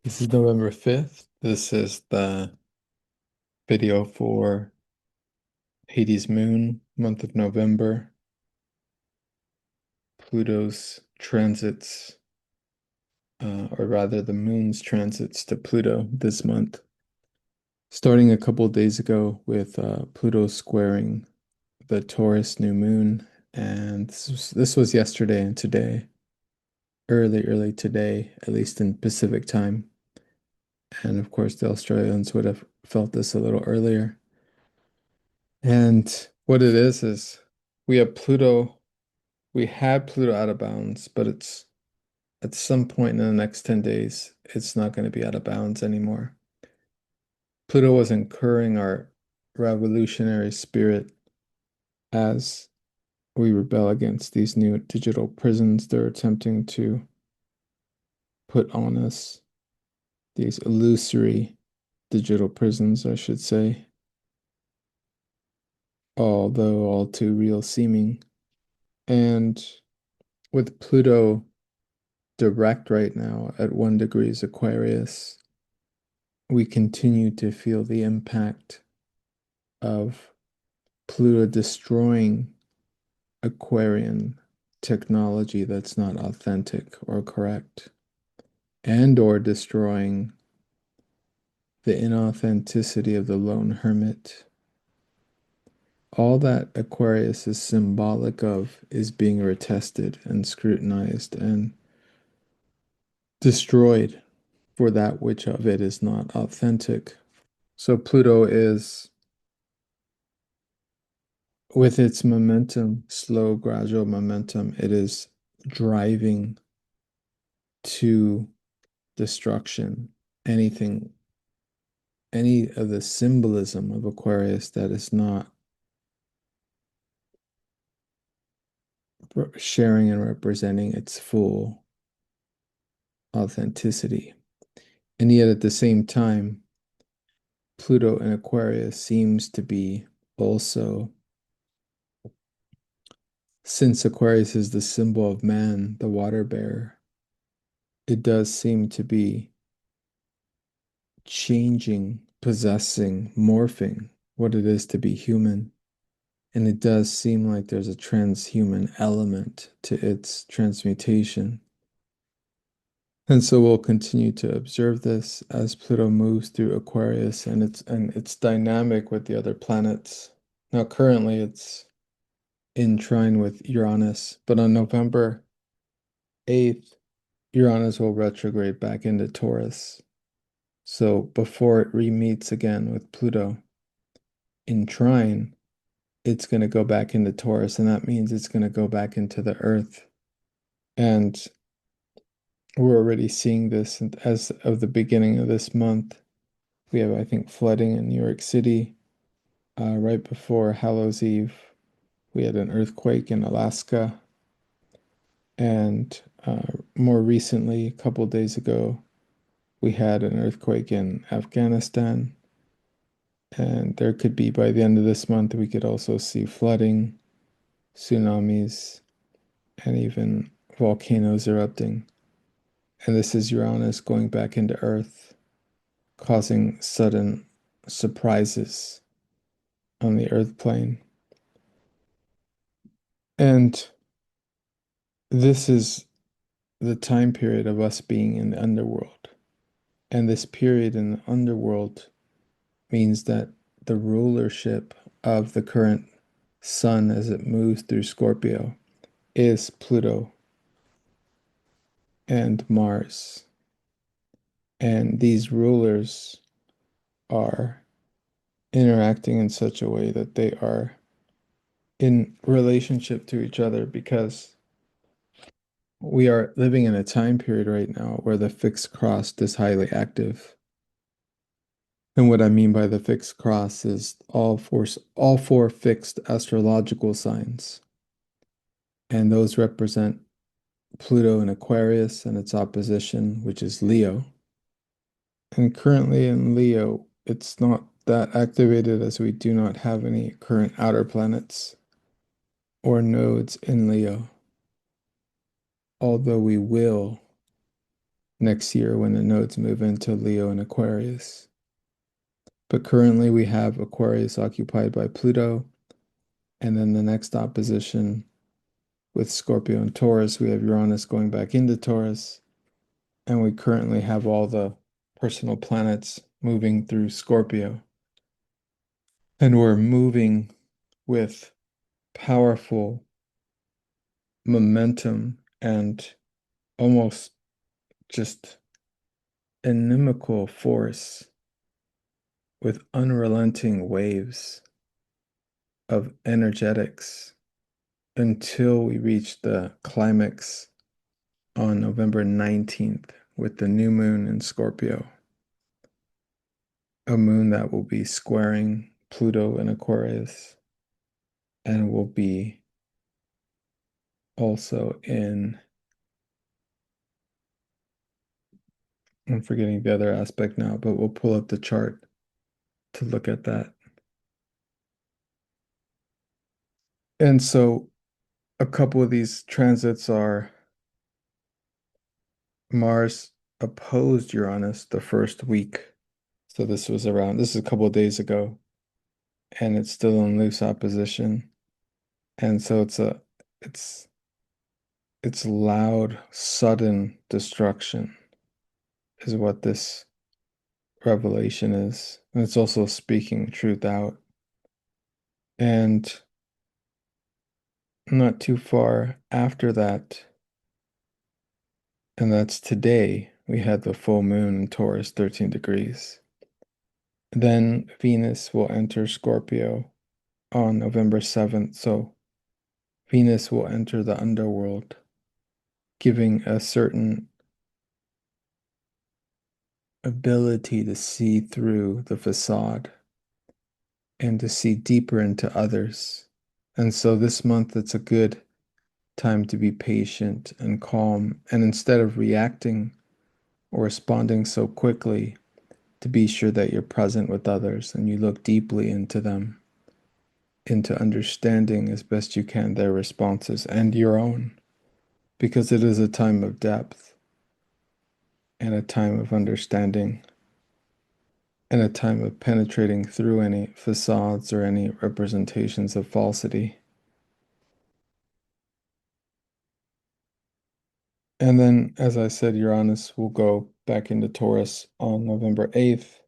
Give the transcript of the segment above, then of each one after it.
This is November 5th. This is the video for Hades moon, month of November, Pluto's transits, or rather the moon's transits to Pluto this month. Starting a couple days ago with Pluto squaring the Taurus new moon, and this was yesterday and today, early today, at least in Pacific time. And of course, the Australians would have felt this a little earlier. And what it is we have Pluto, we had Pluto out of bounds, but it's at some point in the next 10 days, it's not going to be out of bounds anymore. Pluto was incurring our revolutionary spirit as we rebel against these new digital prisons they're attempting to put on us, these illusory digital prisons, I should say, although all too real seeming. And with Pluto direct right now at 1 degrees Aquarius, we continue to feel the impact of Pluto destroying Aquarian technology that's not authentic or correct, and or destroying the inauthenticity of the lone hermit. All that Aquarius is symbolic of is being retested and scrutinized and destroyed for that which of it is not authentic. So Pluto is, with its momentum, slow, gradual momentum, it is driving to destruction anything, any of the symbolism of Aquarius that is not sharing and representing its full authenticity. And yet at the same time, Pluto in Aquarius seems to be also, since Aquarius is the symbol of man, the water bearer, it does seem to be changing, possessing, morphing what it is to be human. And it does seem like there's a transhuman element to its transmutation. And so we'll continue to observe this as Pluto moves through Aquarius, and it's dynamic with the other planets. Now currently it's in trine with Uranus, but on November 8th, Uranus will retrograde back into Taurus. So before it re-meets again with Pluto in trine, it's going to go back into Taurus, and that means it's going to go back into the Earth. And we're already seeing this as of the beginning of this month. We have, I think, flooding in New York City. Right before Hallows Eve, we had an earthquake in Alaska. And more recently, a couple days ago, we had an earthquake in Afghanistan. And there could be, by the end of this month, we could also see flooding, tsunamis, and even volcanoes erupting. And this is Uranus going back into Earth, causing sudden surprises on the Earth plane. And this is the time period of us being in the underworld. And this period in the underworld means that the rulership of the current sun as it moves through Scorpio is Pluto and Mars. And these rulers are interacting in such a way that they are in relationship to each other, because we are living in a time period right now where the fixed cross is highly active. And what I mean by the fixed cross is all four fixed astrological signs. And those represent Pluto in Aquarius and its opposition, which is Leo. And currently in Leo, it's not that activated as we do not have any current outer planets or nodes in Leo. Although we will next year when the nodes move into Leo and Aquarius. But currently we have Aquarius occupied by Pluto, and then the next opposition with Scorpio and Taurus, we have Uranus going back into Taurus, and we currently have all the personal planets moving through Scorpio. And we're moving with powerful momentum and almost just inimical force with unrelenting waves of energetics until we reach the climax on November 19th with the new moon in Scorpio, a moon that will be squaring Pluto in Aquarius and will be also in, I'm forgetting the other aspect now, but we'll pull up the chart to look at that. And so a couple of these transits are Mars opposed Uranus the first week. So this is a couple of days ago, and it's still in loose opposition. And so it's it's loud, sudden destruction is what this revelation is. And it's also speaking truth out. And not too far after that, and that's today, we had the full moon in Taurus, 13 degrees. Then Venus will enter Scorpio on November 7th. So Venus will enter the underworld, giving a certain ability to see through the facade and to see deeper into others. And so this month, it's a good time to be patient and calm. And instead of reacting or responding so quickly, to be sure that you're present with others and you look deeply into them, into understanding as best you can their responses and your own, because it is a time of depth and a time of understanding and a time of penetrating through any facades or any representations of falsity. And then, as I said, Uranus will go back into Taurus on November 8th,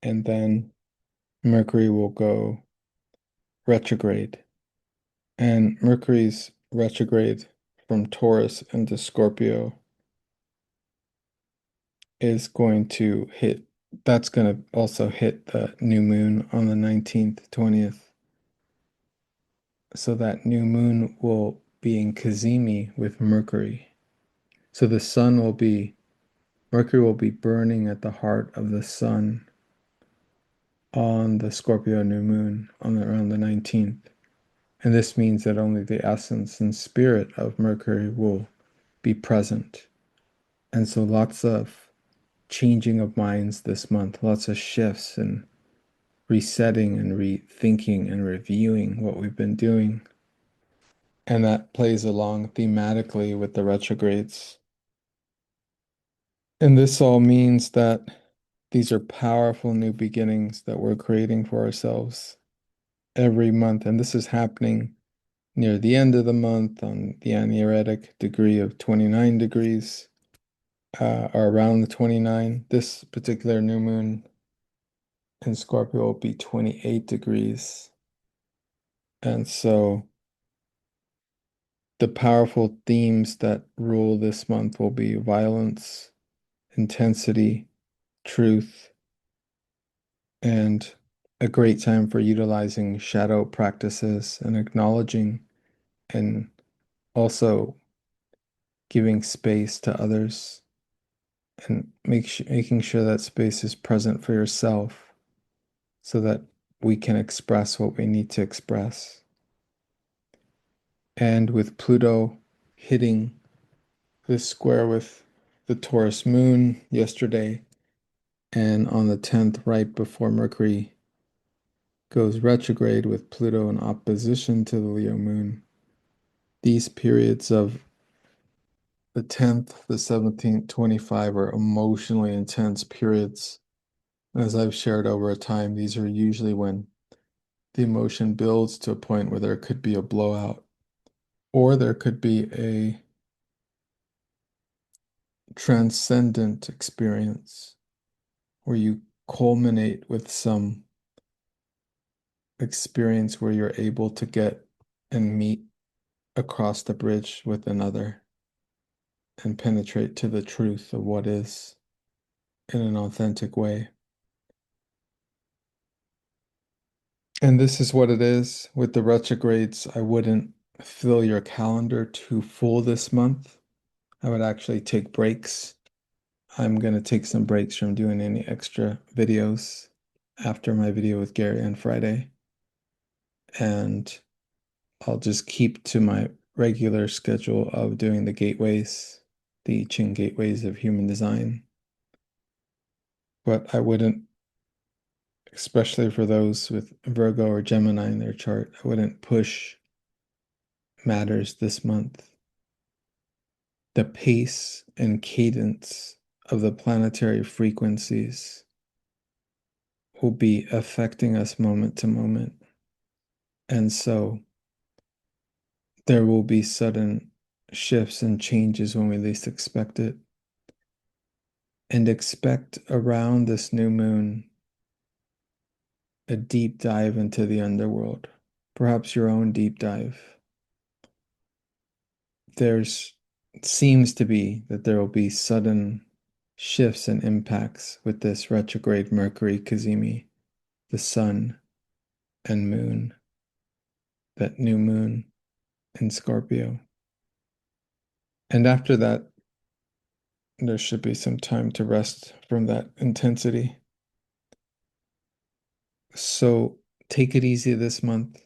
and then Mercury will go retrograde. And Mercury's retrograde from Taurus into Scorpio is going to hit, that's going to also hit the new moon on the 19th, 20th. So that new moon will be in cazimi with Mercury. So the sun will be, Mercury will be burning at the heart of the sun on the Scorpio new moon on around the 19th. And this means that only the essence and spirit of Mercury will be present. And so lots of changing of minds this month, lots of shifts and resetting and rethinking and reviewing what we've been doing. And that plays along thematically with the retrogrades. And this all means that these are powerful new beginnings that we're creating for ourselves every month. And this is happening near the end of the month on the anaretic degree of 29 degrees, or around the 29. This particular new moon in Scorpio will be 28 degrees. And so the powerful themes that rule this month will be violence, intensity, truth, and a great time for utilizing shadow practices and acknowledging and also giving space to others and making sure that space is present for yourself so that we can express what we need to express. And with Pluto hitting this square with the Taurus moon yesterday, and on the 10th, right before Mercury goes retrograde with Pluto in opposition to the Leo moon, these periods of The 10th, the 17th, 25 are emotionally intense periods. As I've shared over time, these are usually when the emotion builds to a point where there could be a blowout, or there could be a transcendent experience where you culminate with some experience where you're able to get and meet across the bridge with another and penetrate to the truth of what is in an authentic way. And this is what it is with the retrogrades. I wouldn't fill your calendar too full this month. I would actually take breaks. I'm going to take some breaks from doing any extra videos after my video with Gary on Friday. And I'll just keep to my regular schedule of doing the gateways, the I Ching gateways of human design. But I wouldn't, especially for those with Virgo or Gemini in their chart, I wouldn't push matters this month. The pace and cadence of the planetary frequencies will be affecting us moment to moment. And so there will be sudden shifts and changes when we least expect it. And expect around this new moon a deep dive into the underworld, perhaps your own deep dive. There's seems to be that there will be sudden shifts and impacts with this retrograde Mercury cazimi, the sun and moon, that new moon in Scorpio. And after that, there should be some time to rest from that intensity. So take it easy this month.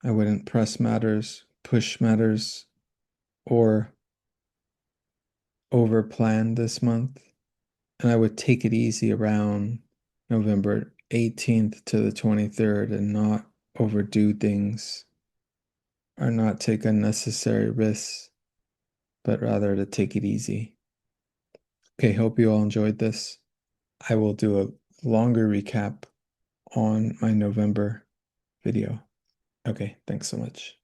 I wouldn't press matters, push matters, or over plan this month. And I would take it easy around November 18th to the 23rd and not overdo things or not take unnecessary risks, but rather to take it easy. Okay, hope you all enjoyed this. I will do a longer recap on my November video. Okay, thanks so much.